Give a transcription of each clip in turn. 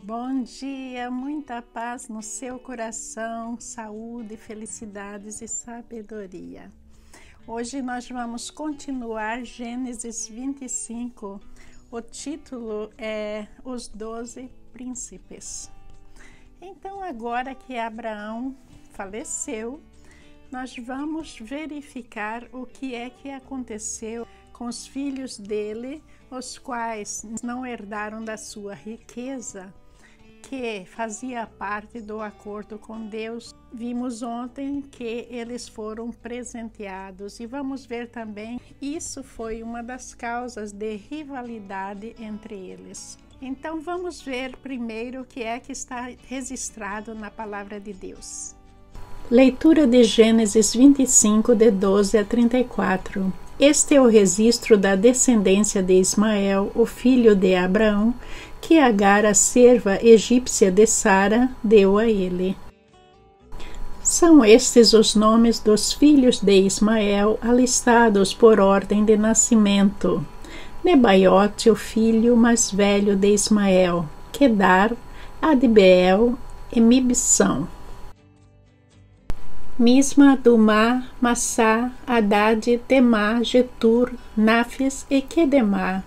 Bom dia, muita paz no seu coração, saúde, felicidades e sabedoria. Hoje nós vamos continuar Gênesis 25. O título é Os 12 Príncipes. Então, agora que Abraão faleceu, nós vamos verificar o que é que aconteceu com os filhos dele, os quais não herdaram da sua riqueza, que fazia parte do acordo com Deus. Vimos ontem que eles foram presenteados e vamos ver também, isso foi uma das causas de rivalidade entre eles. Então vamos ver primeiro o que é que está registrado na palavra de Deus. Leitura de Gênesis 25, de 12 a 34. Este é o registro da descendência de Ismael, o filho de Abraão, que Agar, a serva egípcia de Sara, deu a ele. São estes os nomes dos filhos de Ismael, alistados por ordem de nascimento. Nebaiote, o filho mais velho de Ismael, Quedar, Adbeel e Mibsão. Misma, Dumá, Massá, Haddad, Temá, Getur, Náfis e Quedemá.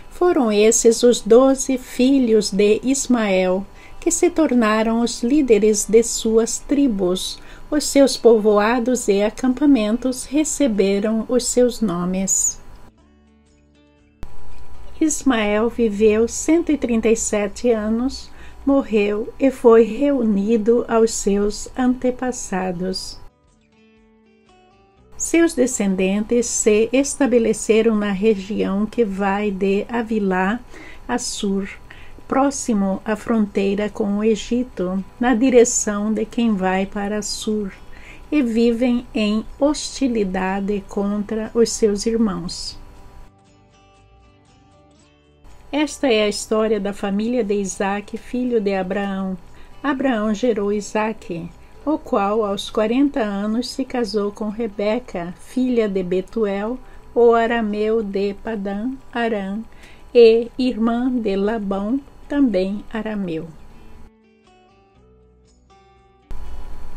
Foram esses os 12 filhos de Ismael, que se tornaram os líderes de suas tribos. Os seus povoados e acampamentos receberam os seus nomes. Ismael viveu 137 anos, morreu e foi reunido aos seus antepassados. Seus descendentes se estabeleceram na região que vai de Havilá a Sur, próximo à fronteira com o Egito, na direção de quem vai para Sur, e vivem em hostilidade contra os seus irmãos. Esta é a história da família de Isaque, filho de Abraão. Abraão gerou Isaque, o qual aos 40 anos se casou com Rebeca, filha de Betuel, o arameu de Padã Arã, e irmã de Labão, também arameu.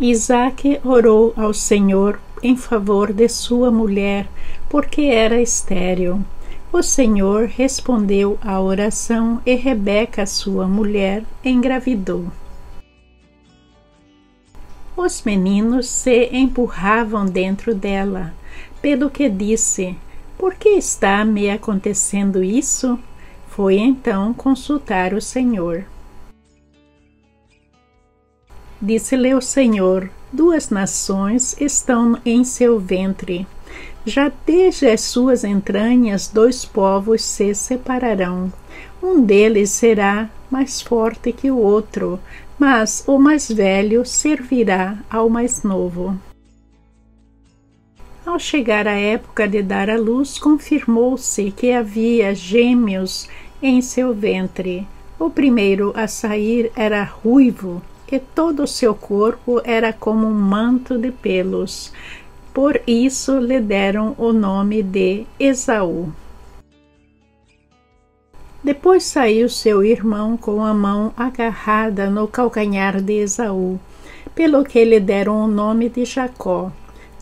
Isaque orou ao Senhor em favor de sua mulher, porque era estéril. O Senhor respondeu à oração e Rebeca, sua mulher, engravidou. Os meninos se empurravam dentro dela, pelo que disse: "Por que está me acontecendo isso?" Foi então consultar o Senhor. Disse-lhe o Senhor: "2 nações estão em seu ventre. Já desde as suas entranhas 2 povos se separarão. Um deles será mais forte que o outro, mas o mais velho servirá ao mais novo." Ao chegar a época de dar à luz, confirmou-se que havia gêmeos em seu ventre. O primeiro a sair era ruivo, e todo o seu corpo era como um manto de pelos. Por isso lhe deram o nome de Esaú. Depois saiu seu irmão com a mão agarrada no calcanhar de Esaú, pelo que lhe deram o nome de Jacó.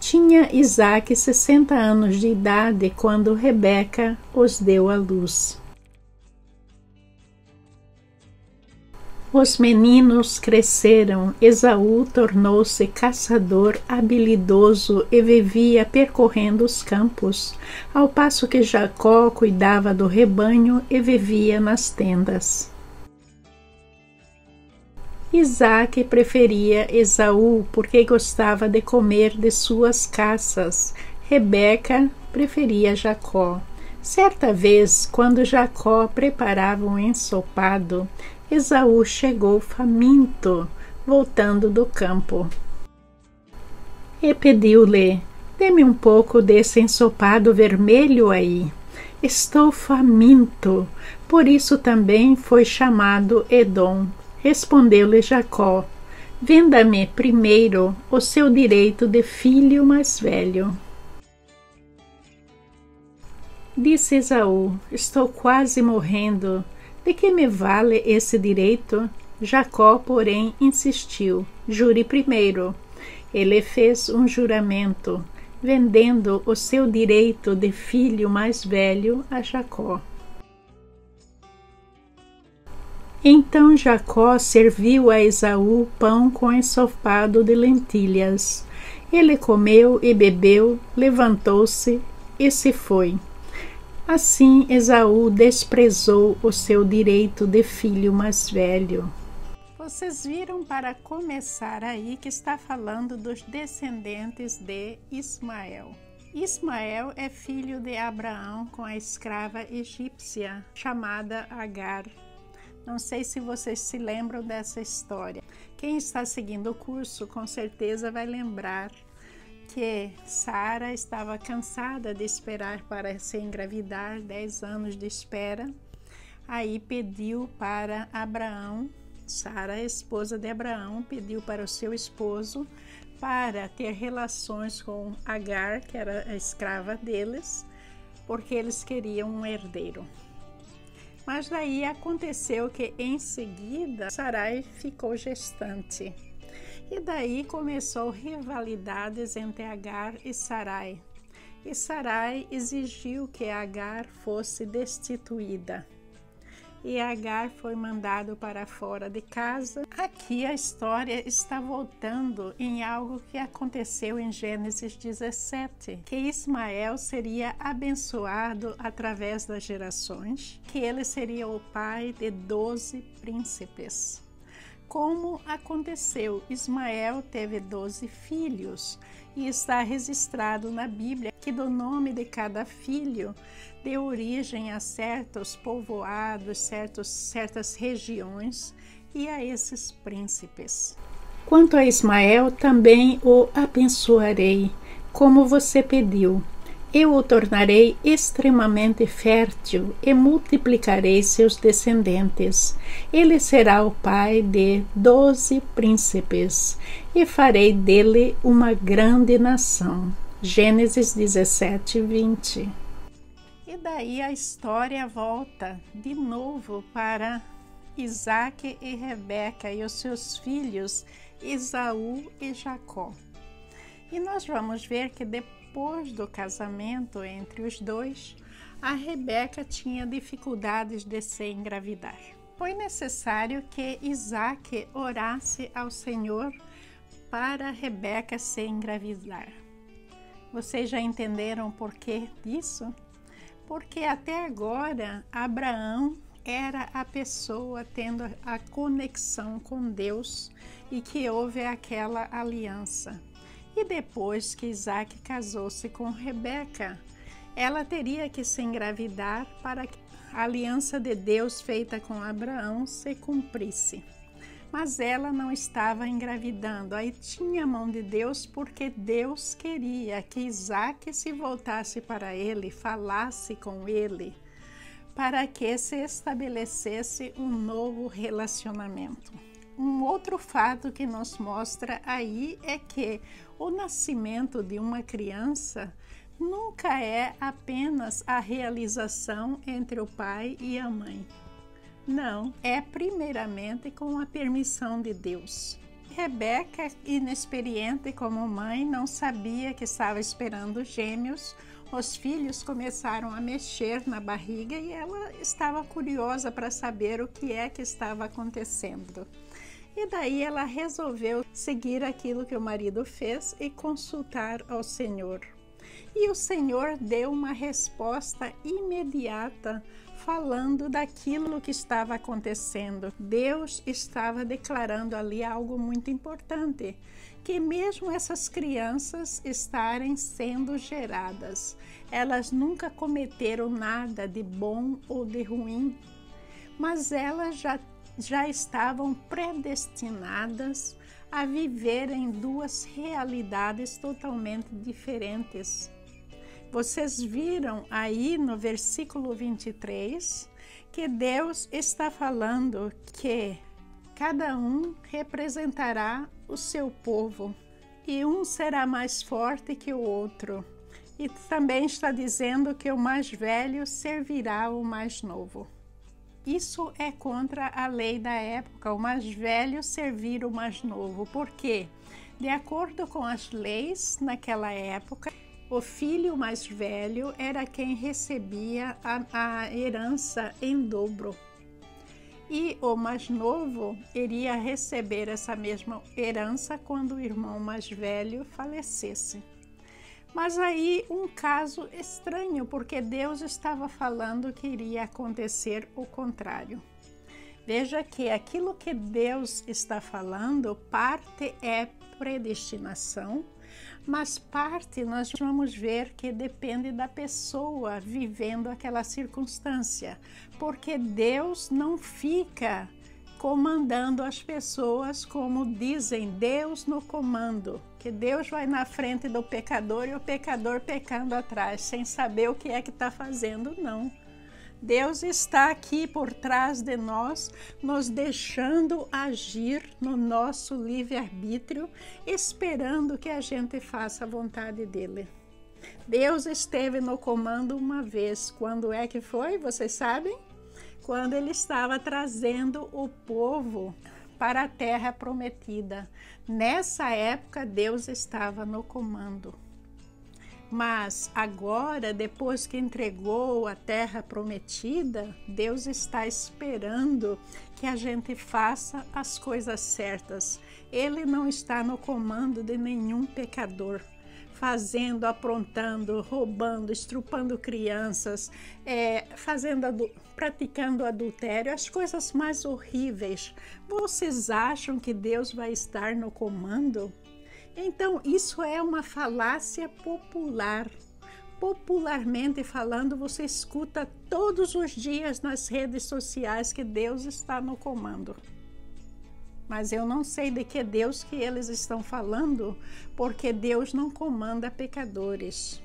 Tinha Isaque 60 anos de idade quando Rebeca os deu à luz. Os meninos cresceram. Esaú tornou-se caçador habilidoso e vivia percorrendo os campos, ao passo que Jacó cuidava do rebanho e vivia nas tendas. Isaque preferia Esaú porque gostava de comer de suas caças. Rebeca preferia Jacó. Certa vez, quando Jacó preparava um ensopado, Esaú chegou faminto, voltando do campo. E pediu-lhe: "Dê-me um pouco desse ensopado vermelho aí. Estou faminto." Por isso também foi chamado Edom. Respondeu-lhe Jacó: "Venda-me primeiro o seu direito de filho mais velho." Disse Esaú: "Estou quase morrendo. De que me vale esse direito? Jacó, porém, insistiu: jure primeiro. Ele fez um juramento, vendendo o seu direito de filho mais velho a Jacó. Então Jacó serviu a Esaú pão com ensopado de lentilhas. Ele comeu e bebeu, levantou-se e se foi. Assim Esaú desprezou o seu direito de filho mais velho. Vocês viram, para começar aí, que está falando dos descendentes de Ismael. Ismael é filho de Abraão com a escrava egípcia chamada Agar. Não sei se vocês se lembram dessa história. Quem está seguindo o curso com certeza vai lembrar que Sara estava cansada de esperar para se engravidar, 10 anos de espera. Aí pediu para Abraão, Sara, a esposa de Abraão, pediu para o seu esposo para ter relações com Agar, que era a escrava deles, porque eles queriam um herdeiro. Mas daí aconteceu que em seguida Sarai ficou gestante. E daí começou rivalidades entre Agar e Sarai. E Sarai exigiu que Agar fosse destituída. E Agar foi mandado para fora de casa. Aqui a história está voltando em algo que aconteceu em Gênesis 17, que Ismael seria abençoado através das gerações, que ele seria o pai de 12 príncipes. Como aconteceu, Ismael teve 12 filhos e está registrado na Bíblia que do nome de cada filho deu origem a certos povoados, certas regiões e a esses príncipes. Quanto a Ismael, também o abençoarei, como você pediu. Eu o tornarei extremamente fértil e multiplicarei seus descendentes. Ele será o pai de 12 príncipes e farei dele uma grande nação. Gênesis 17, 20. E daí a história volta de novo para Isaque e Rebeca e os seus filhos Esaú e Jacó. E nós vamos ver que depois do casamento entre os dois, a Rebeca tinha dificuldades de se engravidar. Foi necessário que Isaque orasse ao Senhor para Rebeca se engravidar. Vocês já entenderam o porquê disso? Porque até agora Abraão era a pessoa tendo a conexão com Deus e que houve aquela aliança. E depois que Isaque casou-se com Rebeca, ela teria que se engravidar para que a aliança de Deus feita com Abraão se cumprisse. Mas ela não estava engravidando. Aí tinha a mão de Deus, porque Deus queria que Isaque se voltasse para ele, falasse com ele, para que se estabelecesse um novo relacionamento. Um outro fato que nos mostra aí é que o nascimento de uma criança nunca é apenas a realização entre o pai e a mãe. Não, é primeiramente com a permissão de Deus. Rebeca, inexperiente como mãe, não sabia que estava esperando gêmeos. Os filhos começaram a mexer na barriga e ela estava curiosa para saber o que é que estava acontecendo. E daí ela resolveu seguir aquilo que o marido fez e consultar ao Senhor. E o Senhor deu uma resposta imediata, falando daquilo que estava acontecendo. Deus estava declarando ali algo muito importante, que mesmo essas crianças estarem sendo geradas, elas nunca cometeram nada de bom ou de ruim, mas elas já estavam predestinadas a viver em duas realidades totalmente diferentes. Vocês viram aí no versículo 23 que Deus está falando que cada um representará o seu povo e um será mais forte que o outro. E também está dizendo que o mais velho servirá o mais novo. isso é contra a lei da época, o mais velho servir o mais novo. Por quê? De acordo com as leis naquela época, o filho mais velho era quem recebia a herança em dobro. E o mais novo iria receber essa mesma herança quando o irmão mais velho falecesse. Mas aí um caso estranho, porque Deus estava falando que iria acontecer o contrário. Veja que aquilo que Deus está falando, parte é predestinação, mas parte nós vamos ver que depende da pessoa vivendo aquela circunstância, porque Deus não fica comandando as pessoas como dizem, Deus no comando, que Deus vai na frente do pecador e o pecador pecando atrás, sem saber o que é que está fazendo, não. Deus está aqui por trás de nós, nos deixando agir no nosso livre-arbítrio, esperando que a gente faça a vontade dele. Deus esteve no comando uma vez. Quando é que foi? Vocês sabem? Quando ele estava trazendo o povo para a terra prometida. Nessa época, Deus estava no comando. Mas agora, depois que entregou a terra prometida, Deus está esperando que a gente faça as coisas certas. Ele não está no comando de nenhum pecador, fazendo, aprontando, roubando, estrupando crianças, praticando adultério, as coisas mais horríveis. Vocês acham que Deus vai estar no comando? Então, isso é uma falácia popular. Popularmente falando, você escuta todos os dias nas redes sociais que Deus está no comando. Mas eu não sei de que Deus que eles estão falando, porque Deus não comanda pecadores.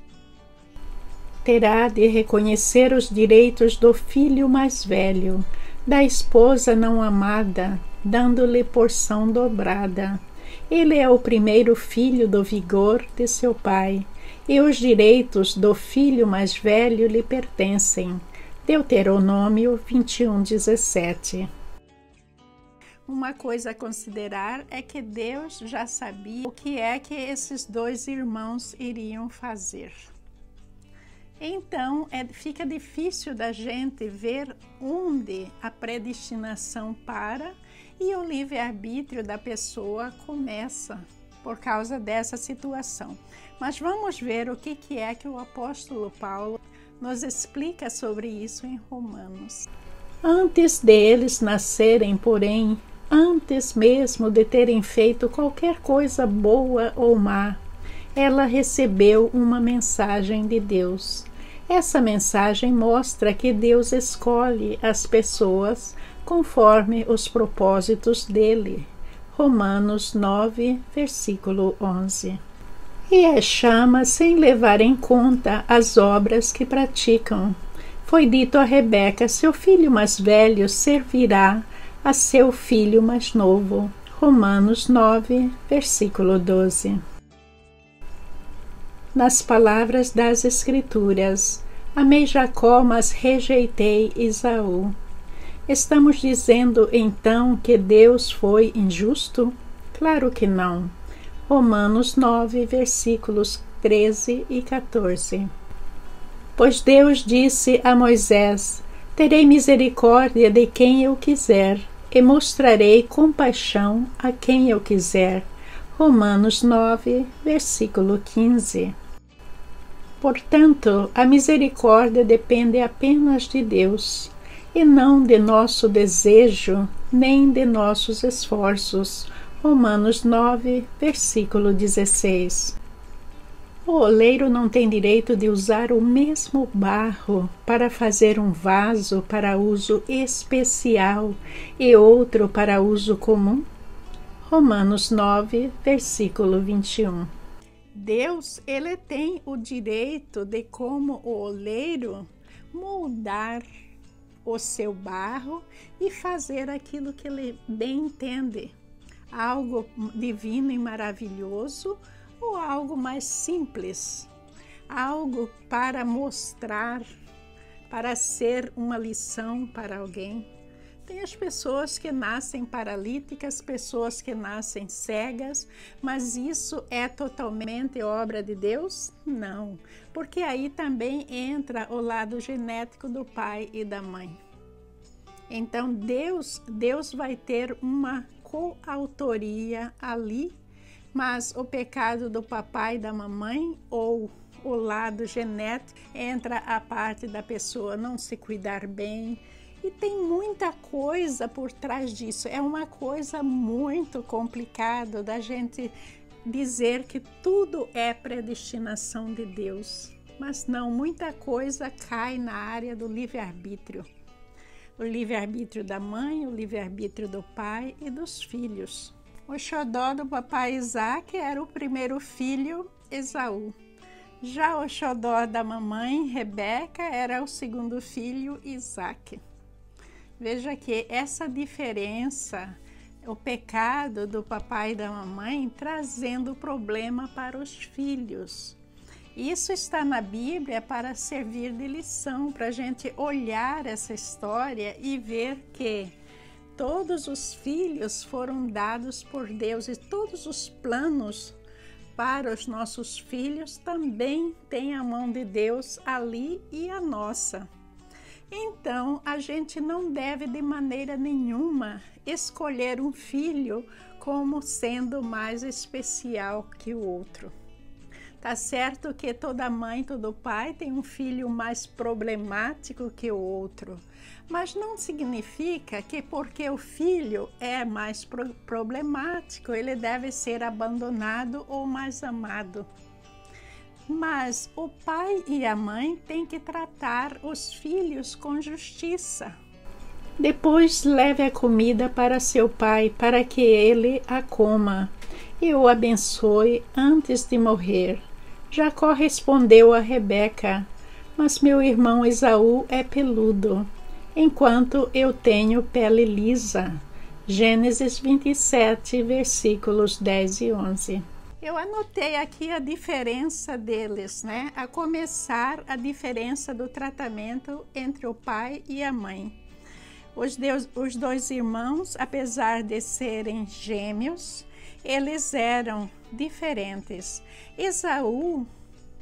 Terá de reconhecer os direitos do filho mais velho, da esposa não amada, dando-lhe porção dobrada. Ele é o primeiro filho do vigor de seu pai, e os direitos do filho mais velho lhe pertencem. Deuteronômio 21:17. Uma coisa a considerar é que Deus já sabia o que é que esses dois irmãos iriam fazer. Então, fica difícil da gente ver onde a predestinação para e o livre-arbítrio da pessoa começa por causa dessa situação. Mas vamos ver o que é que o apóstolo Paulo nos explica sobre isso em Romanos. Antes deles nascerem, porém, antes mesmo de terem feito qualquer coisa boa ou má, ela recebeu uma mensagem de Deus. Essa mensagem mostra que Deus escolhe as pessoas conforme os propósitos dele. Romanos 9, versículo 11. E as chama sem levar em conta as obras que praticam. Foi dito a Rebeca, seu filho mais velho servirá a seu filho mais novo. Romanos 9, versículo 12. Nas palavras das Escrituras, amei Jacó, mas rejeitei Esaú. Estamos dizendo então que Deus foi injusto? Claro que não. Romanos 9, versículos 13 e 14. Pois Deus disse a Moisés, terei misericórdia de quem eu quiser, e mostrarei compaixão a quem eu quiser. Romanos 9, versículo 15. Portanto, a misericórdia depende apenas de Deus, e não de nosso desejo, nem de nossos esforços. Romanos 9, versículo 16. O oleiro não tem direito de usar o mesmo barro para fazer um vaso para uso especial e outro para uso comum? Romanos 9, versículo 21. Deus, ele tem o direito de, como o oleiro, moldar o seu barro e fazer aquilo que ele bem entende, algo divino e maravilhoso ou algo mais simples, algo para mostrar para ser uma lição para alguém. Tem as pessoas que nascem paralíticas, pessoas que nascem cegas, mas isso é totalmente obra de Deus? Não, porque aí também entra o lado genético do pai e da mãe. Então Deus vai ter uma coautoria ali, mas o pecado do papai e da mamãe ou o lado genético entra a parte da pessoa não se cuidar bem. E tem muita coisa por trás disso. É uma coisa muito complicada da gente dizer que tudo é predestinação de Deus. Mas não, muita coisa cai na área do livre-arbítrio. O livre-arbítrio da mãe, o livre-arbítrio do pai e dos filhos. O xodó do papai Isaac era o primeiro filho, Esaú. Já o xodó da mamãe, Rebeca, era o segundo filho, Isaac. Veja que essa diferença, o pecado do papai e da mamãe, trazendo problema para os filhos. Isso está na Bíblia para servir de lição, para a gente olhar essa história e ver que todos os filhos foram dados por Deus e todos os planos para os nossos filhos também têm a mão de Deus ali e a nossa. Então, a gente não deve de maneira nenhuma escolher um filho como sendo mais especial que o outro. Tá certo que toda mãe, todo pai tem um filho mais problemático que o outro, mas não significa que porque o filho é mais problemático, ele deve ser abandonado ou mais amado. Mas o pai e a mãe têm que tratar os filhos com justiça. Depois leve a comida para seu pai, para que ele a coma e o abençoe antes de morrer. Jacó respondeu a Rebeca: mas meu irmão Esaú é peludo, enquanto eu tenho pele lisa. Gênesis 27, versículos 10 e 11. Eu anotei aqui a diferença deles, né? A começar, a diferença do tratamento entre o pai e a mãe. Os dois irmãos, apesar de serem gêmeos, eles eram diferentes. Esaú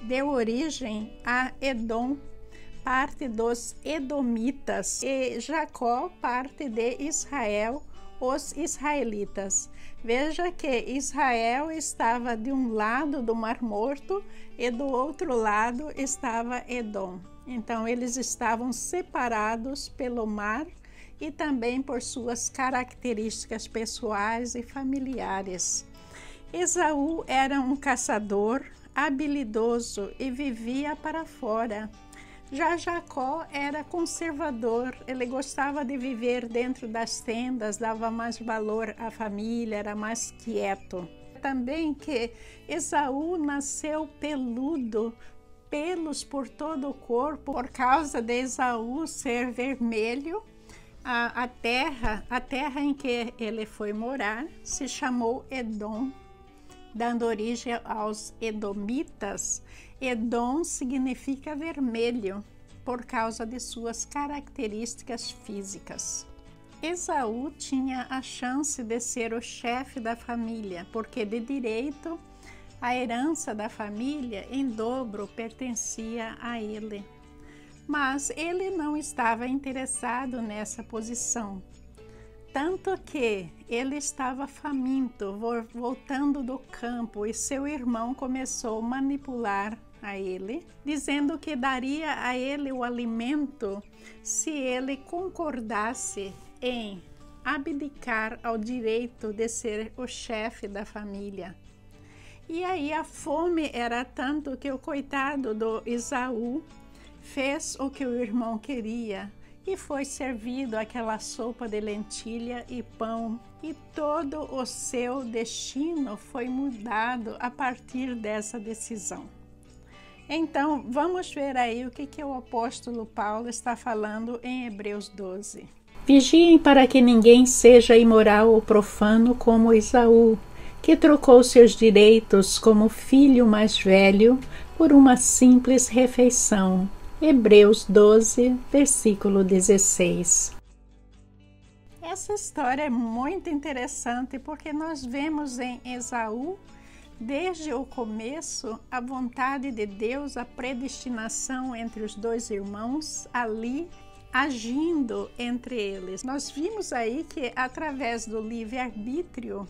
deu origem a Edom, parte dos edomitas, e Jacó, parte de Israel, os israelitas. Veja que Israel estava de um lado do Mar Morto e do outro lado estava Edom. Então eles estavam separados pelo mar e também por suas características pessoais e familiares. Esaú era um caçador habilidoso e vivia para fora. Já Jacó era conservador, ele gostava de viver dentro das tendas, dava mais valor à família, era mais quieto. Também que Esaú nasceu peludo, pelos por todo o corpo, por causa de Esaú ser vermelho. A terra em que ele foi morar se chamou Edom, dando origem aos edomitas. Edom significa vermelho, por causa de suas características físicas. Esaú tinha a chance de ser o chefe da família, porque de direito a herança da família em dobro pertencia a ele. Mas ele não estava interessado nessa posição, tanto que ele estava faminto, voltando do campo, e seu irmão começou a manipular a ele, dizendo que daria a ele o alimento se ele concordasse em abdicar ao direito de ser o chefe da família. E aí a fome era tanto que o coitado do Esaú fez o que o irmão queria e foi servido aquela sopa de lentilha e pão, e todo o seu destino foi mudado a partir dessa decisão. Então, vamos ver aí o que o apóstolo Paulo está falando em Hebreus 12. Vigiem para que ninguém seja imoral ou profano como Esaú, que trocou seus direitos como filho mais velho por uma simples refeição, Hebreus 12, versículo 16. Essa história é muito interessante porque nós vemos em Esaú, desde o começo, a vontade de Deus, a predestinação entre os dois irmãos, ali agindo entre eles. Nós vimos aí que, através do livre-arbítrio,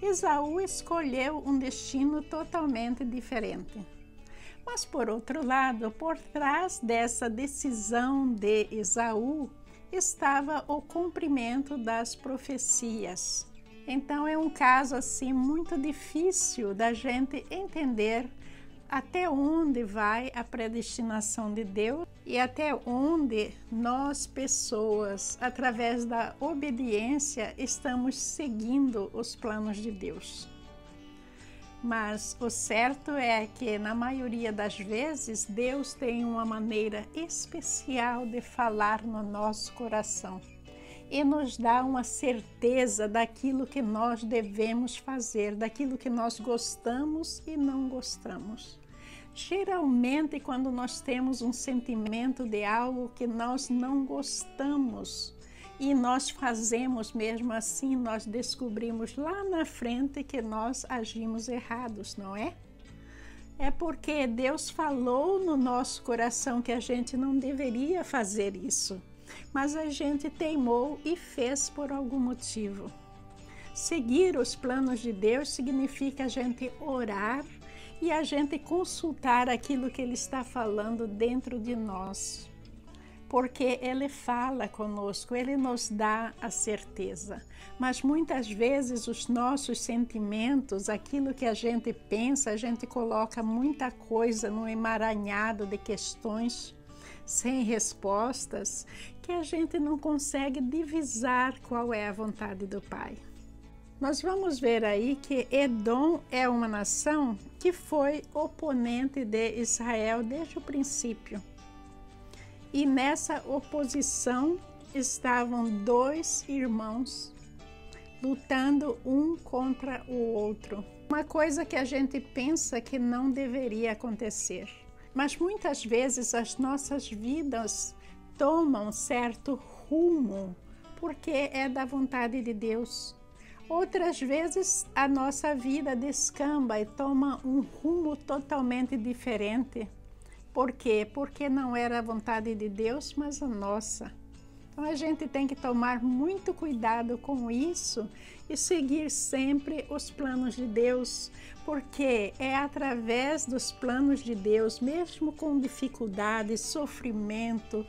Esaú escolheu um destino totalmente diferente. Mas, por outro lado, por trás dessa decisão de Esaú, estava o cumprimento das profecias. Então, é um caso assim muito difícil da gente entender até onde vai a predestinação de Deus e até onde nós, pessoas, através da obediência, estamos seguindo os planos de Deus. Mas o certo é que, na maioria das vezes, Deus tem uma maneira especial de falar no nosso coração e nos dá uma certeza daquilo que nós devemos fazer, daquilo que nós gostamos e não gostamos. Geralmente, quando nós temos um sentimento de algo que nós não gostamos, e nós fazemos mesmo assim, nós descobrimos lá na frente que nós agimos errados, não é? É porque Deus falou no nosso coração que a gente não deveria fazer isso, mas a gente teimou e fez por algum motivo. Seguir os planos de Deus significa a gente orar e a gente consultar aquilo que Ele está falando dentro de nós. Porque Ele fala conosco, Ele nos dá a certeza. Mas muitas vezes os nossos sentimentos, aquilo que a gente pensa, a gente coloca muita coisa no emaranhado de questões sem respostas, que a gente não consegue divisar qual é a vontade do Pai. Nós vamos ver aí que Edom é uma nação que foi oponente de Israel desde o princípio. E nessa oposição estavam dois irmãos lutando um contra o outro. Uma coisa que a gente pensa que não deveria acontecer. Mas muitas vezes as nossas vidas tomam certo rumo porque é da vontade de Deus. Outras vezes a nossa vida descamba e toma um rumo totalmente diferente. Por quê? Porque não era a vontade de Deus, mas a nossa. Então a gente tem que tomar muito cuidado com isso e seguir sempre os planos de Deus, porque é através dos planos de Deus, mesmo com dificuldades, sofrimento,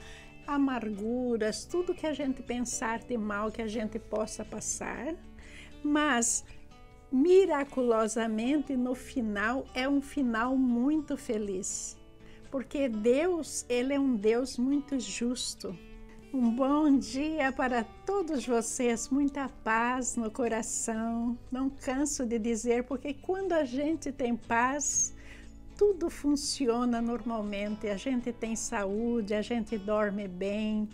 amarguras, tudo que a gente pensar de mal que a gente possa passar, mas miraculosamente no final é um final muito feliz. Porque Deus, Ele é um Deus muito justo. Um bom dia para todos vocês, muita paz no coração. Não canso de dizer, porque quando a gente tem paz, tudo funciona normalmente. A gente tem saúde, a gente dorme bem,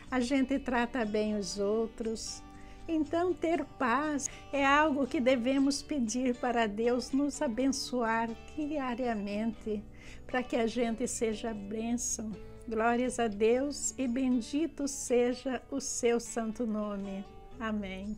a gente trata bem os outros. Então, ter paz é algo que devemos pedir para Deus nos abençoar diariamente, para que a gente seja bênção. Glórias a Deus e bendito seja o seu santo nome. Amém.